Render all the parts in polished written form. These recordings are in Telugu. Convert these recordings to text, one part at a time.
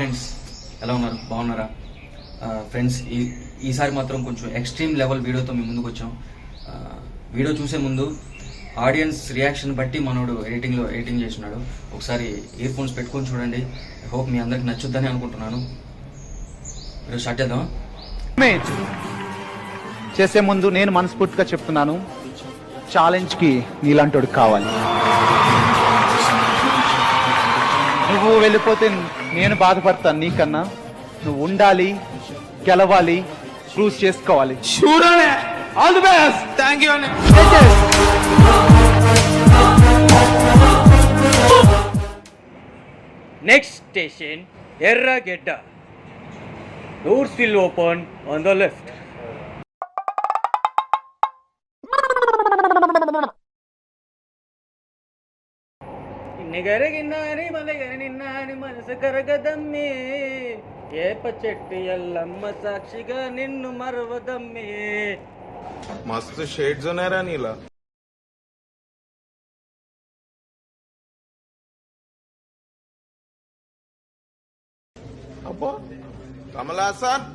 ఫ్రెండ్స్, ఎలా ఉన్నారు? బాగున్నారా ఫ్రెండ్స్? ఈసారి మాత్రం కొంచెం ఎక్స్ట్రీమ్ లెవెల్ వీడియోతో మేము ముందుకు వచ్చాం. వీడియో చూసే ముందు ఆడియన్స్ రియాక్షన్ బట్టి మనోడు ఎడిటింగ్ చేస్తున్నాడు. ఒకసారి ఇయర్ ఫోన్స్ పెట్టుకొని చూడండి. హోప్ మీ అందరికి నచ్చుద్దని అనుకుంటున్నాను. వీడియో స్టార్ట్ చేద్దాం. చేసే ముందు నేను మనస్ఫూర్తిగా చెప్తున్నాను, ఛాలెంజ్కి నీలాంటోడు కావాలి. నువ్వు వెళ్ళిపోతే నేను బాధపడతాను నీకన్నా. నువ్వు ఉండాలి, గెలవాలి, ప్రూవ్ చేసుకోవాలి. All the best. Thank you. Next station, Erragedda. Doors will open on the left. నిగరగిన్నాని మలగని నిన్నాని మనసు కరగదమ్మే, ఏప చెట్టు ఎల్లమ్మ సాక్షిగా నిన్ను మరవదమ్మే. మస్తు షేడ్స్ ఉన్నారా నీలా? అబ్బో Kamal Haasan.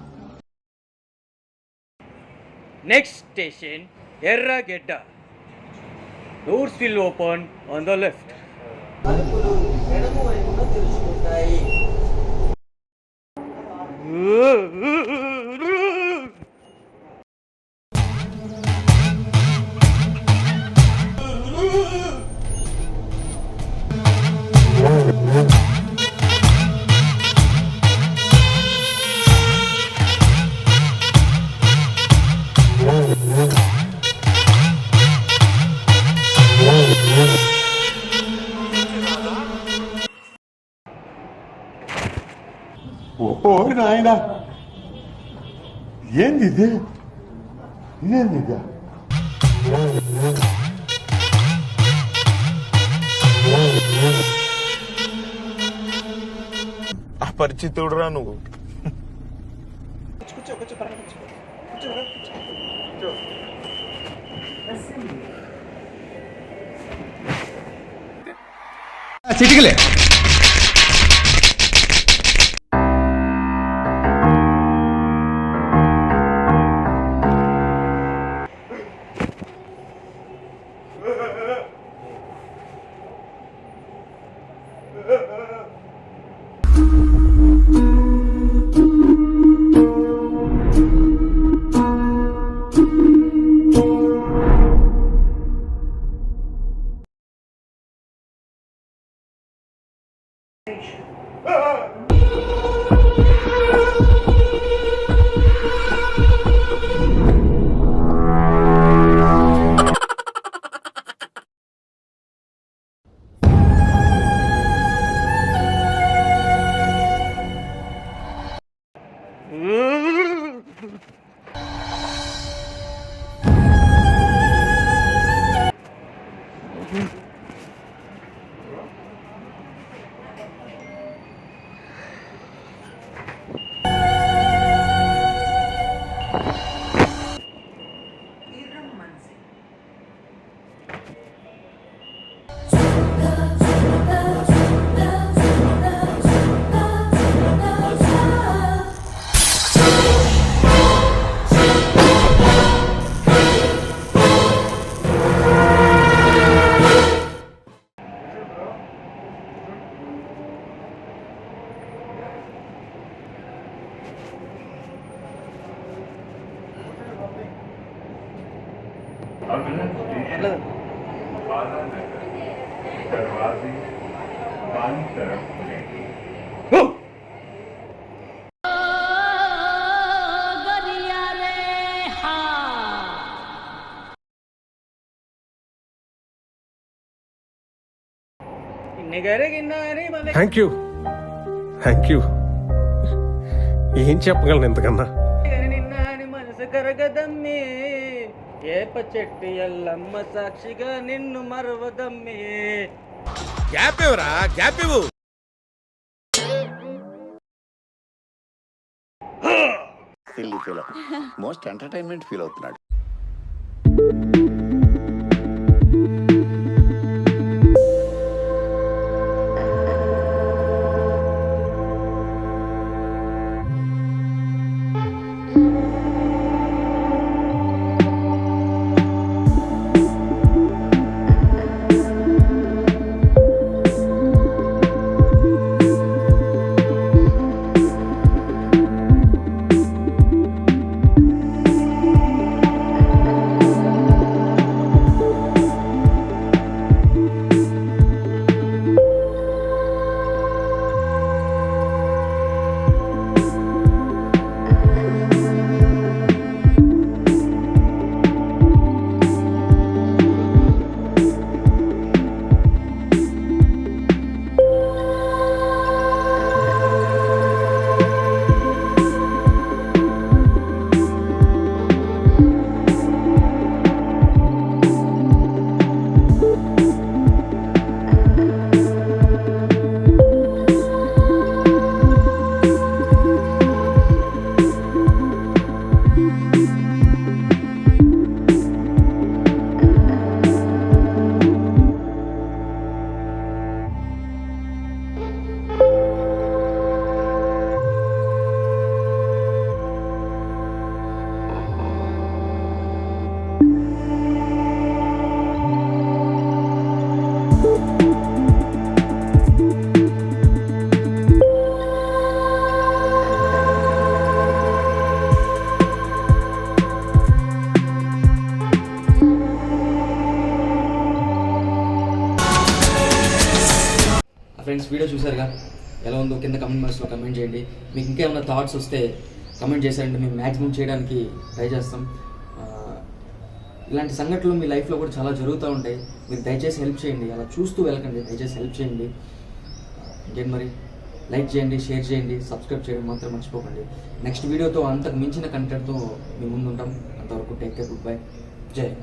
Next station, Erragedda. Doors will open on the left. తలుపులు ఎడమ వైపున తెరుచుకుంటాయి. ఓ నాయనా, ఏంది ఇది? ఇదేంది ఇది? అపరిచితుడురా నువ్వు. చిటికలే. दरवाजे बाईं तरफ खुलेंगे। Thank you. ఏం చెప్పగలను ఇంతకన్నా? మనసు కరగదమ్మే, ఏప చెట్టు ఎల్లమ్మ సాక్షిగా నిన్ను మరవదమ్మే. గ్యాప్ ఇవ్వరా, గ్యాప్ ఇవ్వు. మోస్ట్ ఎంటర్టైన్మెంట్ ఫీల్ అవుతున్నాడు. వీడియో చూసారుగా, ఎలా ఉందో కింద కమెంట్ బాక్స్లో కమెంట్ చేయండి. మీకు ఇంకా ఏమైనా థాట్స్ వస్తే కమెంట్ చేశారంటే మేము మ్యాక్సిమం చేయడానికి ట్రై చేస్తాం. ఇలాంటి సంఘటనలు మీ లైఫ్లో కూడా చాలా జరుగుతూ ఉంటాయి. మీరు దయచేసి హెల్ప్ చేయండి, అలా చూస్తూ వెళ్ళకండి, దయచేసి హెల్ప్ చేయండి. ఇంకేం మరి, లైక్ చేయండి, షేర్ చేయండి, సబ్స్క్రైబ్ చేయడం మాత్రం మర్చిపోకండి. నెక్స్ట్ వీడియోతో అంతకు మించిన కంటెంట్తో మీ ముందు ఉంటాం. అంతవరకు టేక్ కేర్, గుడ్ బై, జై హింద్.